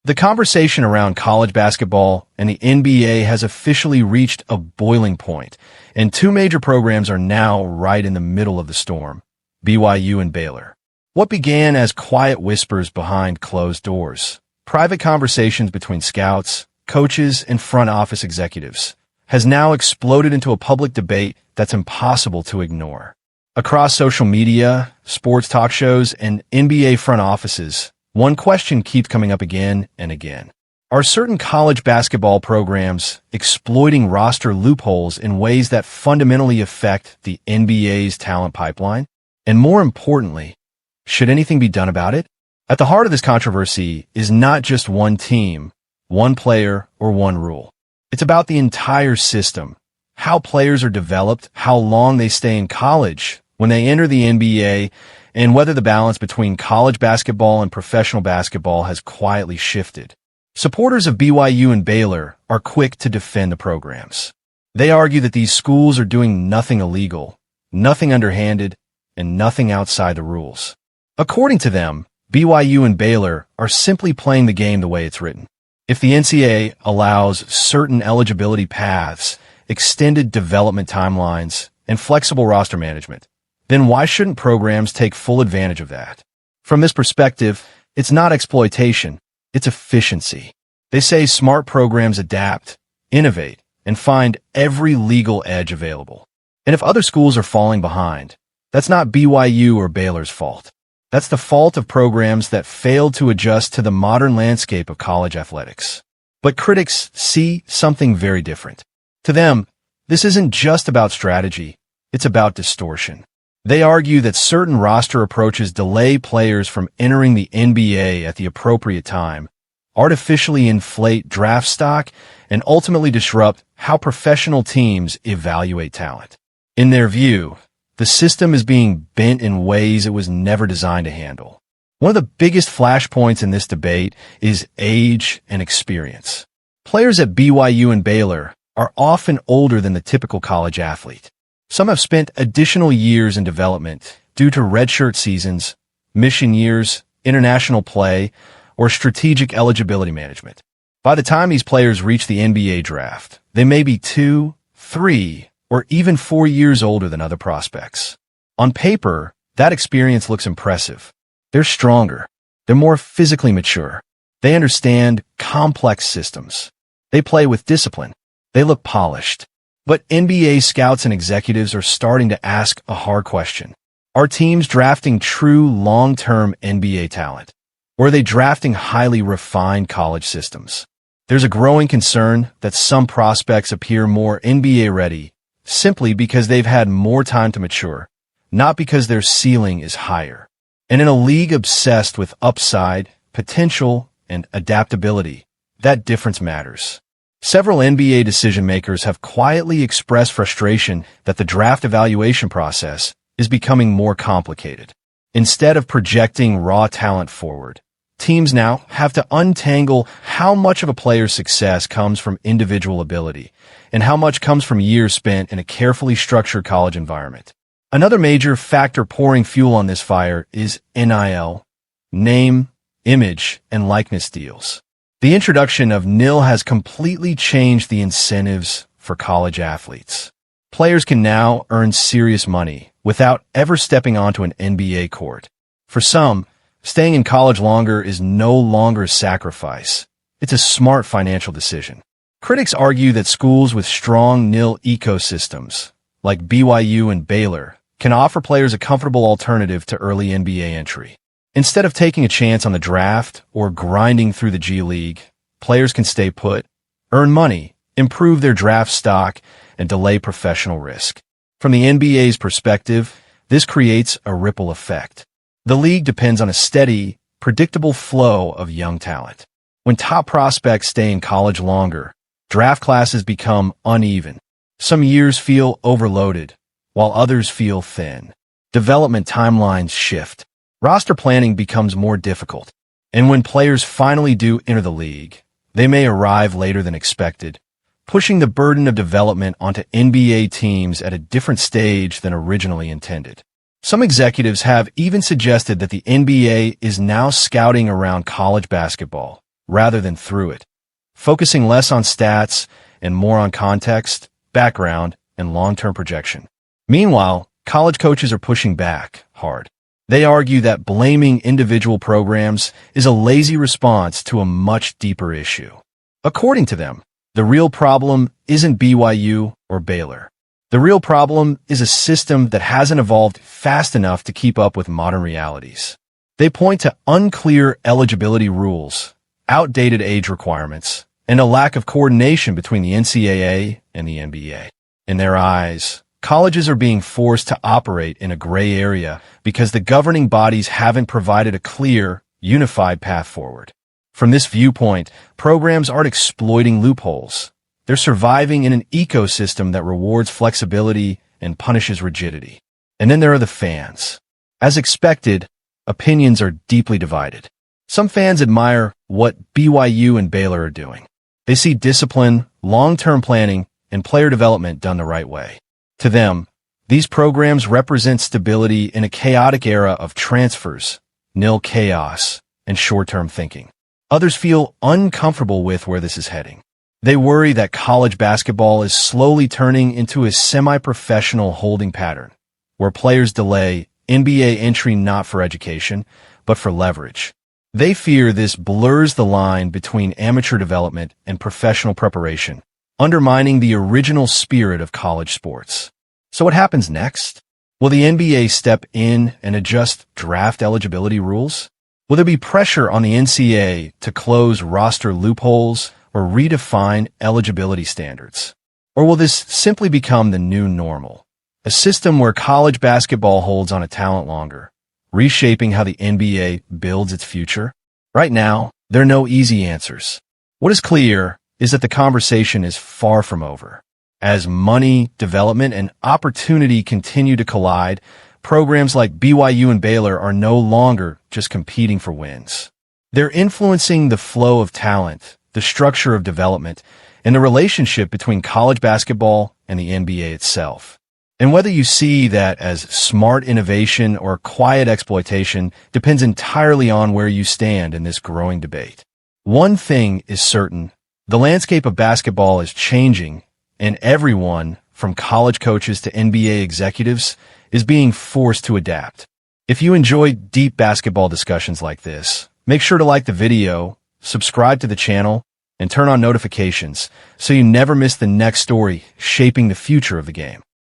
The conversation around college basketball and the NBA has officially reached a boiling point, and two major programs are now right in the middle of the storm, BYU and Baylor. What began as quiet whispers behind closed doors, private conversations between scouts, coaches, and front office executives, has now exploded into a public debate that's impossible to ignore. Across social media, sports talk shows, and NBA front offices, one question keeps coming up again and again. Are certain college basketball programs exploiting roster loopholes in ways that fundamentally affect the NBA's talent pipeline? And more importantly, should anything be done about it? At the heart of this controversy is not just one team, one player, or one rule. It's about the entire system, how players are developed, how long they stay in college when they enter the NBA, and whether the balance between college basketball and professional basketball has quietly shifted. Supporters of BYU and Baylor are quick to defend the programs. They argue that these schools are doing nothing illegal, nothing underhanded, and nothing outside the rules. According to them, BYU and Baylor are simply playing the game the way it's written. If the NCAA allows certain eligibility paths, extended development timelines, and flexible roster management, then why shouldn't programs take full advantage of that? From this perspective, it's not exploitation, it's efficiency. They say smart programs adapt, innovate, and find every legal edge available. And if other schools are falling behind, that's not BYU or Baylor's fault. That's the fault of programs that failed to adjust to the modern landscape of college athletics. But critics see something very different. To them, this isn't just about strategy, it's about distortion. They argue that certain roster approaches delay players from entering the NBA at the appropriate time, artificially inflate draft stock, and ultimately disrupt how professional teams evaluate talent. In their view, the system is being bent in ways it was never designed to handle. One of the biggest flashpoints in this debate is age and experience. Players at BYU and Baylor are often older than the typical college athlete. Some have spent additional years in development due to redshirt seasons, mission years, international play, or strategic eligibility management. By the time these players reach the NBA draft, they may be 2, 3, or even 4 years older than other prospects. On paper, that experience looks impressive. They're stronger. They're more physically mature. They understand complex systems. They play with discipline. They look polished. But NBA scouts and executives are starting to ask a hard question. Are teams drafting true long-term NBA talent? Or are they drafting highly refined college systems? There's a growing concern that some prospects appear more NBA ready simply because they've had more time to mature, not because their ceiling is higher. And in a league obsessed with upside, potential, and adaptability, that difference matters. Several NBA decision-makers have quietly expressed frustration that the draft evaluation process is becoming more complicated. Instead of projecting raw talent forward, teams now have to untangle how much of a player's success comes from individual ability and how much comes from years spent in a carefully structured college environment. Another major factor pouring fuel on this fire is NIL, name, image, and likeness deals. The introduction of NIL has completely changed the incentives for college athletes. Players can now earn serious money without ever stepping onto an NBA court. For some, staying in college longer is no longer a sacrifice. It's a smart financial decision. Critics argue that schools with strong NIL ecosystems, like BYU and Baylor, can offer players a comfortable alternative to early NBA entry. Instead of taking a chance on the draft or grinding through the G League, players can stay put, earn money, improve their draft stock, and delay professional risk. From the NBA's perspective, this creates a ripple effect. The league depends on a steady, predictable flow of young talent. When top prospects stay in college longer, draft classes become uneven. Some years feel overloaded, while others feel thin. Development timelines shift. Roster planning becomes more difficult, and when players finally do enter the league, they may arrive later than expected, pushing the burden of development onto NBA teams at a different stage than originally intended. Some executives have even suggested that the NBA is now scouting around college basketball, rather than through it, focusing less on stats and more on context, background, and long-term projection. Meanwhile, college coaches are pushing back hard. They argue that blaming individual programs is a lazy response to a much deeper issue. According to them, the real problem isn't BYU or Baylor. The real problem is a system that hasn't evolved fast enough to keep up with modern realities. They point to unclear eligibility rules, outdated age requirements, and a lack of coordination between the NCAA and the NBA. In their eyes, colleges are being forced to operate in a gray area because the governing bodies haven't provided a clear, unified path forward. From this viewpoint, programs aren't exploiting loopholes. They're surviving in an ecosystem that rewards flexibility and punishes rigidity. And then there are the fans. As expected, opinions are deeply divided. Some fans admire what BYU and Baylor are doing. They see discipline, long-term planning, and player development done the right way. To them, these programs represent stability in a chaotic era of transfers, nil chaos, and short-term thinking. Others feel uncomfortable with where this is heading. They worry that college basketball is slowly turning into a semi-professional holding pattern, where players delay NBA entry not for education, but for leverage. They fear this blurs the line between amateur development and professional preparation, undermining the original spirit of college sports. So what happens next? Will the NBA step in and adjust draft eligibility rules? Will there be pressure on the NCAA to close roster loopholes or redefine eligibility standards? Or will this simply become the new normal? A system where college basketball holds on a talent longer, reshaping how the NBA builds its future? Right now, there are no easy answers. What is clear is that the conversation is far from over. As money, development, and opportunity continue to collide, programs like BYU and Baylor are no longer just competing for wins. They're influencing the flow of talent, the structure of development, and the relationship between college basketball and the NBA itself. And whether you see that as smart innovation or quiet exploitation depends entirely on where you stand in this growing debate. One thing is certain, the landscape of basketball is changing, and everyone, from college coaches to NBA executives, is being forced to adapt. If you enjoy deep basketball discussions like this, make sure to like the video, subscribe to the channel, and turn on notifications so you never miss the next story shaping the future of the game.